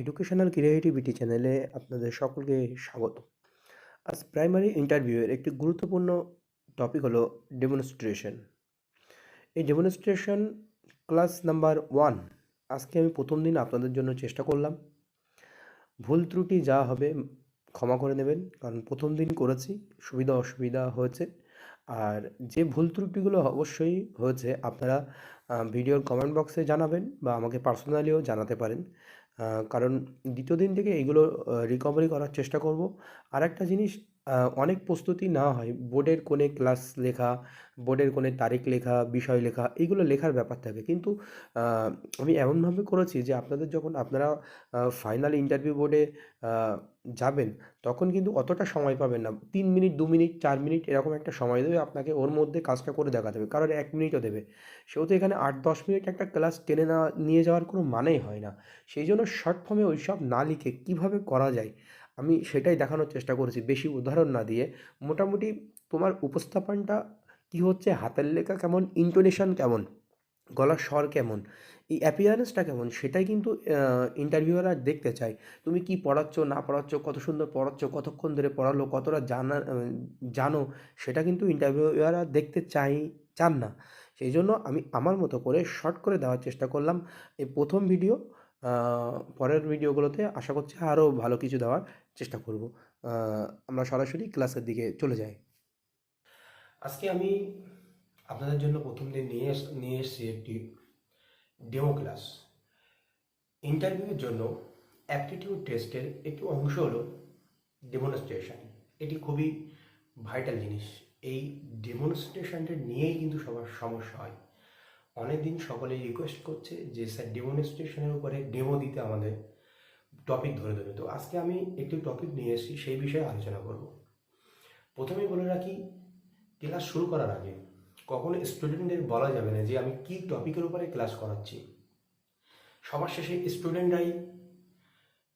Educational creativity চ্যানেলে আপনাদের সকলকে স্বাগত। আজ প্রাইমারি ইন্টারভিউয়ের একটি গুরুত্বপূর্ণ টপিক হলো ডেমনস্ট্রেশন। এই ডেমনস্ট্রেশন ক্লাস নাম্বার 1 আজকে আমি প্রথম দিন আপনাদের জন্য চেষ্টা করলাম। ভুল ত্রুটি যা হবে ক্ষমা করে নেবেন, কারণ প্রথম দিন করেছি, সুবিধা অসুবিধা হয়েছে। আর যে ভুল ত্রুটিগুলো অবশ্যই হয়েছে আপনারা ভিডিওর কমেন্ট বক্সে জানাবেন বা আমাকে পার্সোনালিও জানাতে পারেন, কারণ দ্বিতীয় দিন থেকে এগুলো রিকভারি করার চেষ্টা করব। আরেকটা জিনিস, অনেক প্রস্তুতি না হয় বোর্ডের কোণে ক্লাস লেখা, বোর্ডের কোণে তারিখ লেখা, বিষয় লেখা, এইগুলো লেখার ব্যাপার থাকে। কিন্তু আমি এমনভাবে করেছি যে আপনাদের যখন আপনারা ফাইনাল ইন্টারভিউ বোর্ডে যাবেন, তখন কিন্তু অতটা সময় পাবেন না। 3 মিনিট, 2 মিনিট, 4 মিনিট এরকম একটা সময় দেবে আপনাকে, ওর মধ্যে কাজটা করে দেখাতে হবে। কারোর 1 মিনিটও দেবে। সেহেতু এখানে 8-10 মিনিট একটা ক্লাস টেনে নিয়ে যাওয়ার কোনো মানেই হয় না। সেই জন্য শর্ট ফর্মে ওইসব না লিখে কীভাবে করা যায় আমি সেটাই দেখানোর চেষ্টা করেছি, বেশি উদাহরণ না দিয়ে। মোটামুটি তোমার উপস্থাপনটা কী হচ্ছে, হাতের লেখা কেমন, ইন্টোনেশন কেমন, গলার স্বর কেমন, এই অ্যাপিয়ারেন্সটা কেমন, সেটাই কিন্তু ইন্টারভিউয়াররা দেখতে চায়। তুমি কি পড়াচ্ছ না পড়াচ্ছ, কত সুন্দর পড়াচ্ছ, কতক্ষণ ধরে পড়ালো, কতটা জানো, সেটা কিন্তু ইন্টারভিউয়াররা দেখতে চান না। সেই জন্য আমি আমার মতো করে শর্ট করে দেওয়ার চেষ্টা করলাম এই প্রথম ভিডিও। পরের ভিডিওগুলোতে আশা করছি আরও ভালো কিছু দেওয়ার চেষ্টা করব। আমরা সরাসরি ক্লাসের দিকে চলে যাই। আজকে আমি আপনাদের জন্য প্রথম দিন নিয়ে এসেছি একটি ডেমো ক্লাস। ইন্টারভিউয়ের জন্য অ্যাপটিটিউড টেস্টের একটি অংশ হলো ডেমনস্ট্রেশন। এটি খুবই ভাইটাল জিনিস। এই ডেমনস্ট্রেশনটা নিয়েই কিন্তু সবার সমস্যা হয়। অনেক দিন সকলেই রিকোয়েস্ট করছে যে স্যার ডেমনস্ট্রেশনের উপরে ডেমো দিতে আমাদের টপিক ধরে ধরে। তো আজকে আমি একটি টপিক নিয়ে এসেছি, সেই বিষয়ে আলোচনা করব। প্রথমেই বলে রাখি, ক্লাস শুরু করার আগে কখনো স্টুডেন্টদের বলা যাবে না যে আমি কী টপিকের উপরে ক্লাস করাচ্ছি। সবার শেষে স্টুডেন্টরাই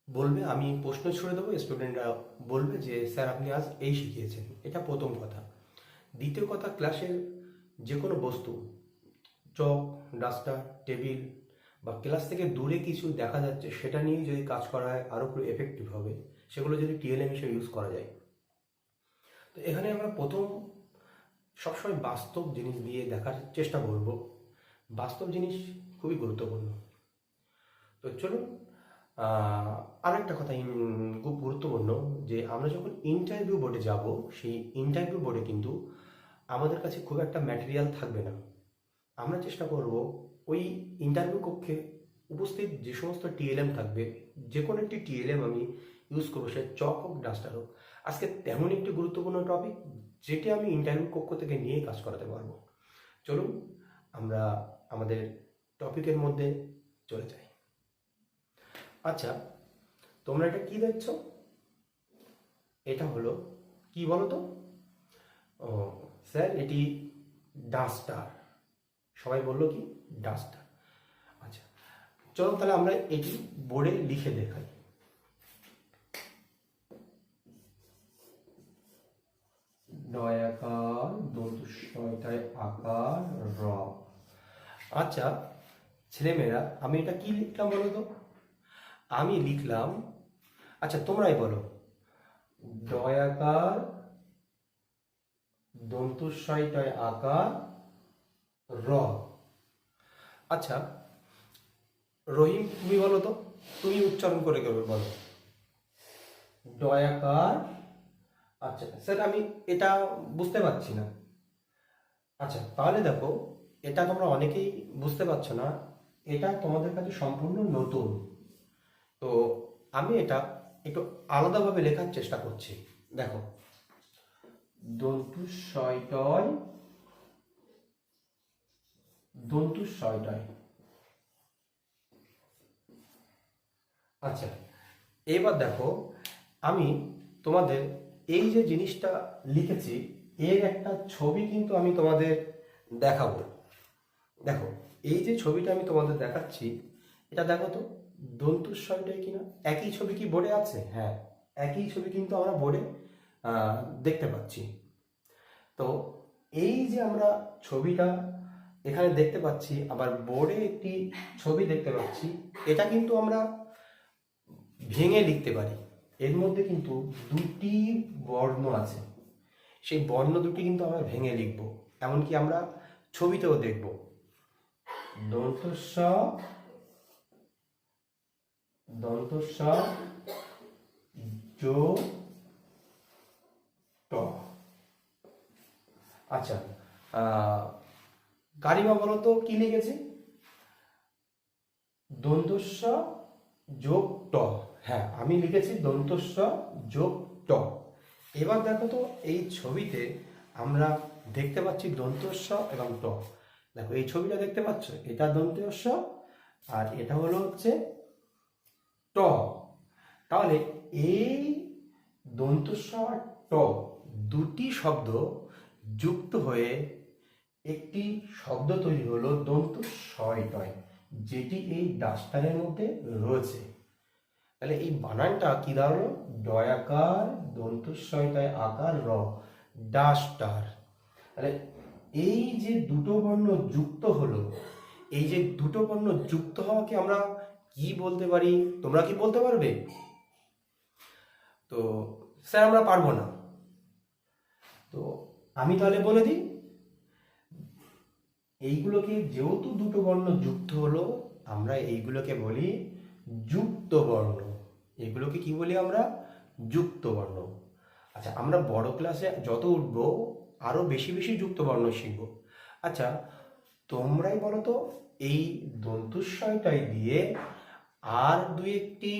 বলবে, আমি প্রশ্ন ছুড়ে দেবো, স্টুডেন্টরা বলবে যে স্যার আপনি আজ এই শিখিয়েছেন। এটা প্রথম কথা। দ্বিতীয় কথা, ক্লাসের যে কোনো বস্তু, চক, ডাস্টার, টেবিল বা ক্লাস থেকে দূরে কিছু দেখা যাচ্ছে, সেটা নিয়ে যদি কাজ করা হয় আরও পুরো এফেক্টিভ হবে, সেগুলো যদি টিএলএম হিসেবে ইউজ করা যায়। তো এখানে আমরা প্রথম সবসময় বাস্তব জিনিস দিয়ে দেখার চেষ্টা করব। বাস্তব জিনিস খুবই গুরুত্বপূর্ণ। তো চলুন, আরেকটা কথা খুব গুরুত্বপূর্ণ, যে আমরা যখন ইন্টারভিউ বোর্ডে যাব, সেই ইন্টারভিউ বোর্ডে কিন্তু আমাদের কাছে খুব একটা ম্যাটেরিয়াল থাকবে না। আমরা চেষ্টা করব ওই ইন্টারভিউ কক্ষে উপস্থিত যে সমস্ত টিএলএম থাকবে, যে কোনো একটি টিএলএম আমি ইউজ করবো, সে চক হোক, ডাস্টার হোক। আজকে তেমন একটি গুরুত্বপূর্ণ টপিক যেটি আমি ইন্টারভিউ কক্ষ থেকে নিয়ে কাজ করাতে পারবো। চলুন আমরা আমাদের টপিকের মধ্যে চলে যাই। আচ্ছা, তোমরা এটা কি দেখছো? এটা হলো কি বলো তো? ও স্যার, এটি ডাস্টার। সবাই বললো কি ডাস্টার। আচ্ছা, চলো তাহলে আমরা এটি বোর্ডে লিখে দেখাই। ডয়াকার, দন্তুস্বয়টায় আকার, র। আচ্ছা ছেলেমেয়েরা, আমি এটা কি লিখলাম বলো তো? আমি লিখলাম, আচ্ছা তোমরাই বলো, ডয়াকার, দন্তুস্বয়টায় আকার, র। আচ্ছা রহিম, তুমি বলো তো, তুমি উচ্চারণ করে বলো, ডয়াকার। আচ্ছা স্যার, আমি এটা বুঝতে পারছি না। আচ্ছা তাহলে দেখো, এটা তোমরা অনেকেই বুঝতে পারছো না, এটা তোমাদের কাছে সম্পূর্ণ নতুন। তো আমি এটা একটু আলাদাভাবে লেখার চেষ্টা করছি। দেখো, দন্তুস্বয়টয়, দন্তুস্বয়টয়। আচ্ছা এবার দেখো, আমি তোমাদের এই যে জিনিসটা লিখেছি, এর একটা ছবি কিন্তু আমি তোমাদের দেখাবো। দেখো, এই যে ছবিটা আমি তোমাদের দেখাচ্ছি, এটা দেখো তো দন্তুস্বয়টাই কিনা। একই ছবি কি বোর্ডে আছে? হ্যাঁ, একই ছবি কিন্তু আমরা বোর্ডে দেখতে পাচ্ছি। তো এই যে আমরা ছবিটা এখানে দেখতে পাচ্ছি, আবার বোর্ডে একটি ছবি দেখতে পাচ্ছি, এটা কিন্তু আমরা ভেঙে লিখতে পারি। এর মধ্যে কিন্তু দুটি বর্ণ আছে, সেই বর্ণ দুটি কিন্তু আমরা ভেঙে লিখব, এমনকি আমরা ছবিতেও দেখব। দন্ত স, দন্ত স যোগ ট। আচ্ছা, গারিমা বলো তো কি লিখেছে? দন্ত স যোগ ট। হ্যাঁ, আমি লিখেছি দন্ত স যোগ ট। এবার দেখো তো এই ছবিতে আমরা দেখতে পাচ্ছি দন্ত স এবং ট। দেখো এই ছবিটা দেখতে পাচ্ছ, এটা দন্ত স আর এটা হলো হচ্ছে ট। তাহলে এই দন্ত স আর ট দুটি শব্দ যুক্ত হয়ে একটি শব্দ তৈরি হলো দন্ত সয় টয়, যেটি এই ডাস্টারের মধ্যে রয়েছে। তাহলে এই বানানটা কি দাঁড়ালো? ডয়াকার দন্ত সয়টায় আকার র, ডাস্টার। তাহলে এই যে দুটো বর্ণ যুক্ত হলো, এই যে দুটো বর্ণ যুক্ত হওয়াকে আমরা কি বলতে পারি? তোমরা কি বলতে পারবে? তো স্যার আমরা পারবো না। তো আমি তাহলে বলে দিই, এইগুলোকে যেহেতু দুটো বর্ণ যুক্ত হলো, আমরা এইগুলোকে বলি যুক্ত বর্ণ। এগুলোকে কি বলি আমরা? যুক্ত বর্ণ। আচ্ছা, আমরা বড় ক্লাসে যত উঠবো আরো বেশি বেশি যুক্ত বর্ণ শিখব। আচ্ছা, তোমরাই বলো তো, এই দন্তুস্বয়টাই দিয়ে আর দুই একটি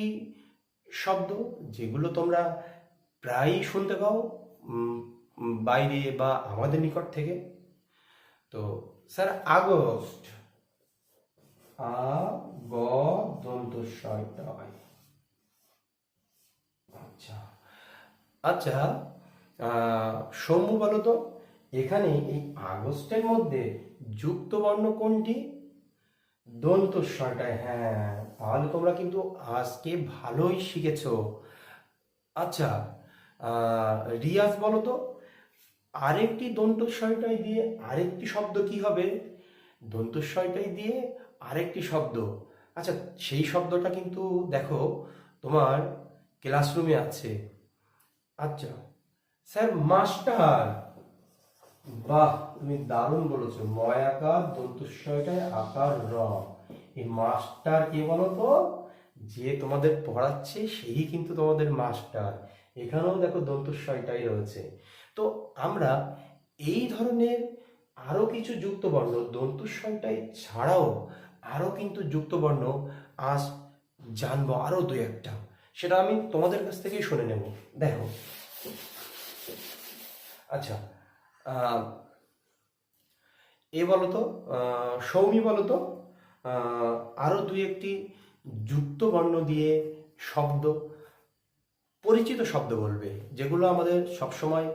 শব্দ যেগুলো তোমরা প্রায়ই শুনতে পাও বাইরে বা আমাদের নিকট থেকে। তো স্যার আগস্ট, আ গ দন্তুস্বয়টায়। আচ্ছা আচ্ছা, সৌম্য বলো তো, এখানে এই আগস্টের মধ্যে যুক্ত বর্ণ কোনটি? দন্তস্বরটায়। হ্যাঁ, তাহলে তোমরা কিন্তু আজকে ভালোই শিখেছ। আচ্ছা, রিয়াজ বলো তো, আরেকটি দন্তস্বরটাই দিয়ে আরেকটি শব্দ কি হবে? দন্তস্বরটাই দিয়ে আরেকটি শব্দ। আচ্ছা, সেই শব্দটা কিন্তু দেখো তোমার ক্লাসরুমে আছে। আচ্ছা স্যার, মাস্টার। বাহ, তুমি দারুণ বলেছো। ময়াকার দন্তুস্বয়টায় আকার র। এই মাস্টার কে বলো তো? যে তোমাদের পড়াচ্ছে সেই কিন্তু তোমাদের মাস্টার। এখানেও দেখো দন্তুস্বয়টাই রয়েছে। তো আমরা এই ধরনের আরো কিছু যুক্ত বর্ণ দন্তুস্বয়টাই ছাড়াও আরো কিন্তু যুক্ত বর্ণ আজ জানবো, আরো দুই একটা। সেটা আমি তোমাদের কাছ থেকেই শুনে নেব। দেখো, আচ্ছা, এ বলতো, সৌমি বলতো, আরো দুই একটি যুক্ত বর্ণ দিয়ে শব্দ, পরিচিত শব্দ বলবে, যেগুলো আমাদের সবসময়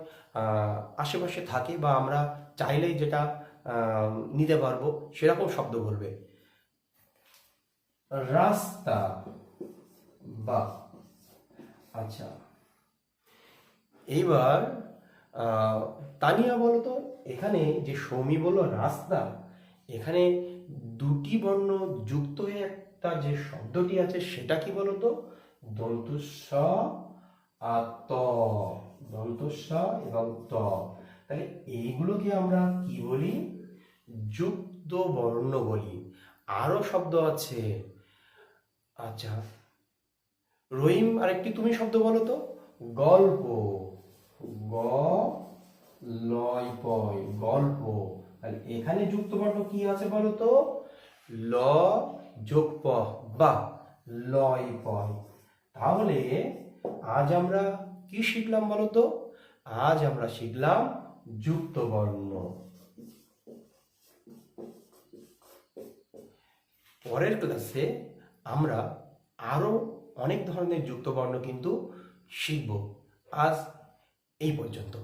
আশেপাশে থাকে বা আমরা চাইলেই যেটা নিতে পারবো সেরকম শব্দ বলবে। রাস্তা, বা। আচ্ছা, এইবার তানিয়া বলতো, এখানে যে সৌমি বলল রাস্তা, এখানে দুটি বর্ণ যুক্ত হয়ে একটা যে শব্দটি আছে সেটা কি বলতো? দন্তুস্ব আর ত, দন্তুস্ব এবং ত। তাহলে এইগুলোকে আমরা কি বলি? যুক্ত বর্ণ বলি। আরো শব্দ আছে। আচ্ছা, রহিম, আরেকটি তুমি শব্দ বলো তো। গল্প, গ লয় পয়, গল্প। তাহলে এখানে যুক্ত বর্ণ কি আছে বলো তো? ল যোগ প, বা, লয় পয়। তাহলে আজ আমরা কি শিখলাম বলো তো? আজ আমরা শিখলাম যুক্ত বর্ণ। পরের ক্লাসে আমরা আরো অনেক ধরনের যুক্ত বর্ণ কিন্তু শিখব। আজ এই পর্যন্ত।